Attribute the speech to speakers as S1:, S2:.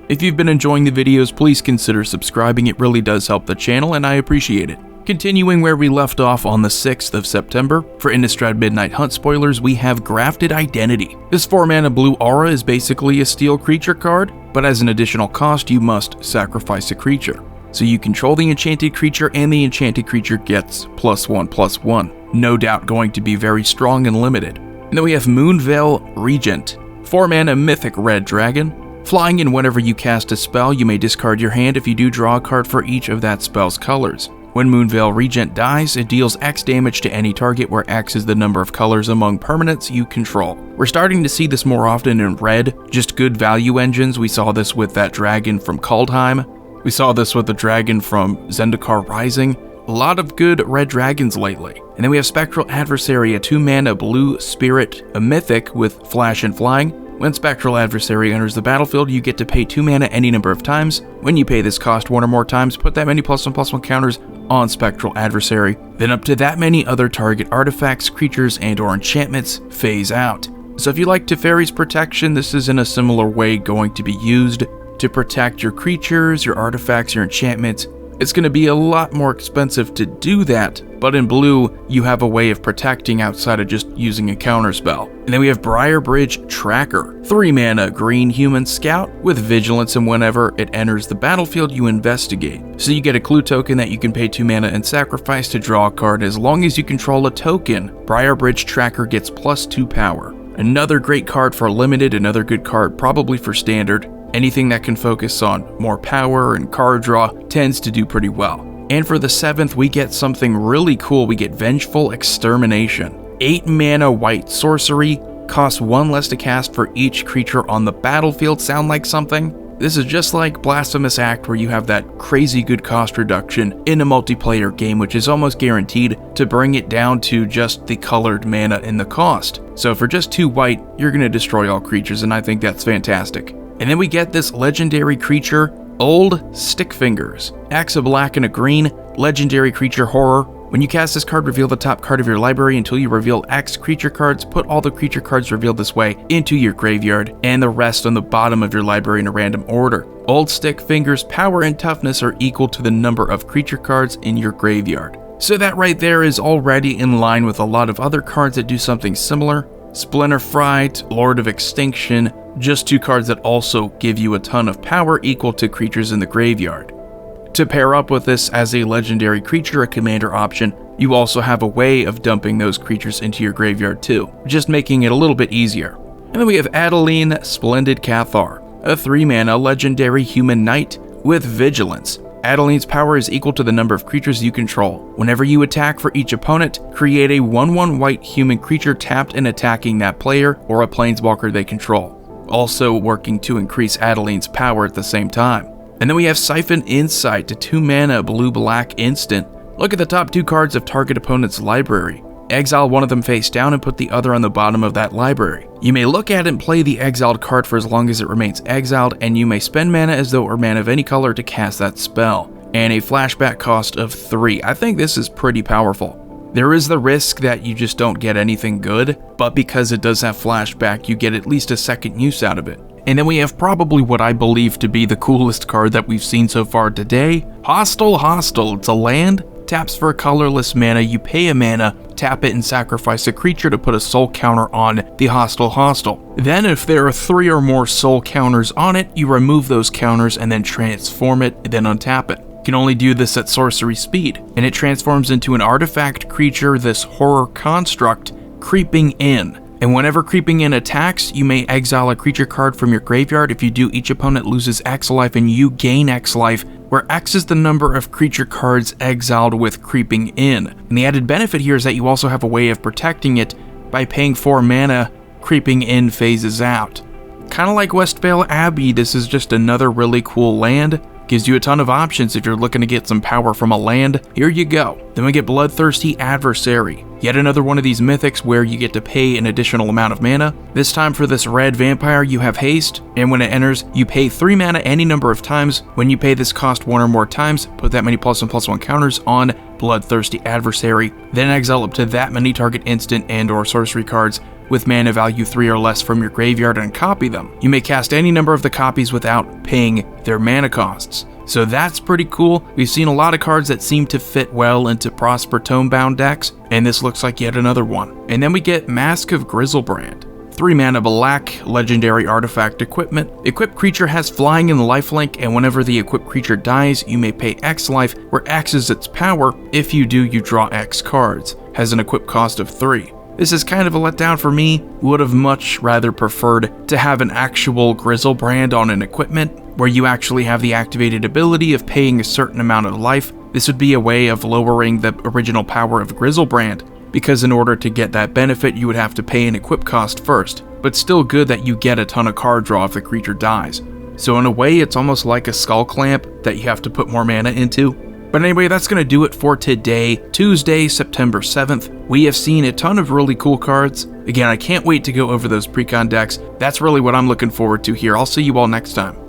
S1: If you've been enjoying the videos, please consider subscribing. It really does help the channel and I appreciate it. Continuing where we left off on the 6th of September, for Innistrad Midnight Hunt spoilers, we have Grafted Identity. This 4-mana blue aura is basically a steel creature card, but as an additional cost, you must sacrifice a creature. So you control the enchanted creature and the enchanted creature gets +1/+1. No doubt going to be very strong and limited. And then we have Moonvale Regent, 4-mana mythic red dragon. Flying in whenever you cast a spell, you may discard your hand. If you do, draw a card for each of that spell's colors. When Moonvale Regent dies, it deals X damage to any target where X is the number of colors among permanents you control. We're starting to see this more often in red, just good value engines. We saw this with that dragon from Kaldheim. We saw this with the dragon from Zendikar Rising. A lot of good red dragons lately. And then we have Spectral Adversary, a 2-mana blue spirit, a mythic with flash and flying. When Spectral Adversary enters the battlefield, you get to pay 2 mana any number of times. When you pay this cost 1 or more times, put that many +1/+1 counters on Spectral Adversary. Then up to that many other target artifacts, creatures, and or enchantments phase out. So if you like Teferi's protection, this is in a similar way going to be used to protect your creatures, your artifacts, your enchantments. It's going to be a lot more expensive to do that, but in blue, you have a way of protecting outside of just using a counterspell. And then we have Briar Bridge Tracker, 3-mana green human scout with vigilance, and whenever it enters the battlefield, you investigate. So you get a clue token that you can pay 2 mana and sacrifice to draw a card. As long as you control a token, Briar Bridge Tracker gets +2 power. Another great card for limited, another good card probably for standard. Anything that can focus on more power and card draw tends to do pretty well. And for the 7th, we get something really cool. We get Vengeful Extermination. 8-mana white sorcery, costs 1 less to cast for each creature on the battlefield. Sound like something? This is just like Blasphemous Act, where you have that crazy good cost reduction in a multiplayer game, which is almost guaranteed to bring it down to just the colored mana in the cost. So for just 2 white, you're going to destroy all creatures, and I think that's fantastic. And then we get this legendary creature, Old Stickfingers. X, a black and a green, legendary creature horror. When you cast this card, reveal the top card of your library until you reveal X creature cards. Put all the creature cards revealed this way into your graveyard, and the rest on the bottom of your library in a random order. Old Stickfingers' power and toughness are equal to the number of creature cards in your graveyard. So that right there is already in line with a lot of other cards that do something similar. Splinter Fright, Lord of Extinction, just 2 cards that also give you a ton of power equal to creatures in the graveyard. To pair up with this as a legendary creature, a commander option, you also have a way of dumping those creatures into your graveyard too, just making it a little bit easier. And then we have Adeline Splendid Cathar, a 3-mana legendary human knight with vigilance. Adeline's power is equal to the number of creatures you control. Whenever you attack for each opponent, create a 1/1 white human creature tapped and attacking that player or a planeswalker they control, also working to increase Adeline's power at the same time. And then we have Siphon Insight, a 2-mana blue-black instant. Look at the top 2 cards of target opponent's library. Exile one of them face down and put the other on the bottom of that library. You may look at and play the exiled card for as long as it remains exiled, and you may spend mana as though it were mana of any color to cast that spell, and a flashback cost of 3. I think this is pretty powerful. There is the risk that you just don't get anything good, but because it does have flashback, you get at least a second use out of it. And then we have probably what I believe to be the coolest card that we've seen so far today, Hostile Hostile. It's a land, taps for a colorless mana, you pay a mana, tap it and sacrifice a creature to put a soul counter on the Hostile Hostile. Then if there are 3 or more soul counters on it, you remove those counters and then transform it, then untap it. You can only do this at sorcery speed, and it transforms into an artifact creature, this horror construct, Creeping In. And whenever Creeping In attacks, you may exile a creature card from your graveyard. If you do, each opponent loses X life and you gain X life, where X is the number of creature cards exiled with Creeping In. And the added benefit here is that you also have a way of protecting it by paying 4 mana, Creeping In phases out. Kind of like Westvale Abbey, this is just another really cool land. Gives you a ton of options if you're looking to get some power from a land. Here you go. Then we get Bloodthirsty Adversary. Yet another one of these mythics where you get to pay an additional amount of mana. This time for this red vampire, you have haste, and when it enters, you pay 3 mana any number of times. When you pay this cost 1 or more times, put that many +1/+1 counters on Bloodthirsty Adversary, then exile up to that many target instant and or sorcery cards with mana value 3 or less from your graveyard and copy them. You may cast any number of the copies without paying their mana costs. So that's pretty cool. We've seen a lot of cards that seem to fit well into Prosper Tomebound decks, and this looks like yet another one. And then we get Mask of Grizzlebrand. 3 mana black, legendary artifact equipment. Equipped creature has flying and lifelink, and whenever the equipped creature dies, you may pay X life, where X is its power. If you do, you draw X cards. Has an equip cost of 3. This is kind of a letdown for me. Would have much rather preferred to have an actual Grizzlebrand on an equipment, where you actually have the activated ability of paying a certain amount of life. This would be a way of lowering the original power of Grizzlebrand, because in order to get that benefit, you would have to pay an equip cost first, but still good that you get a ton of card draw if the creature dies. So in a way, it's almost like a Skull Clamp that you have to put more mana into. But anyway, that's going to do it for today, Tuesday, September 7th. We have seen a ton of really cool cards. Again, I can't wait to go over those precon decks. That's really what I'm looking forward to here. I'll see you all next time.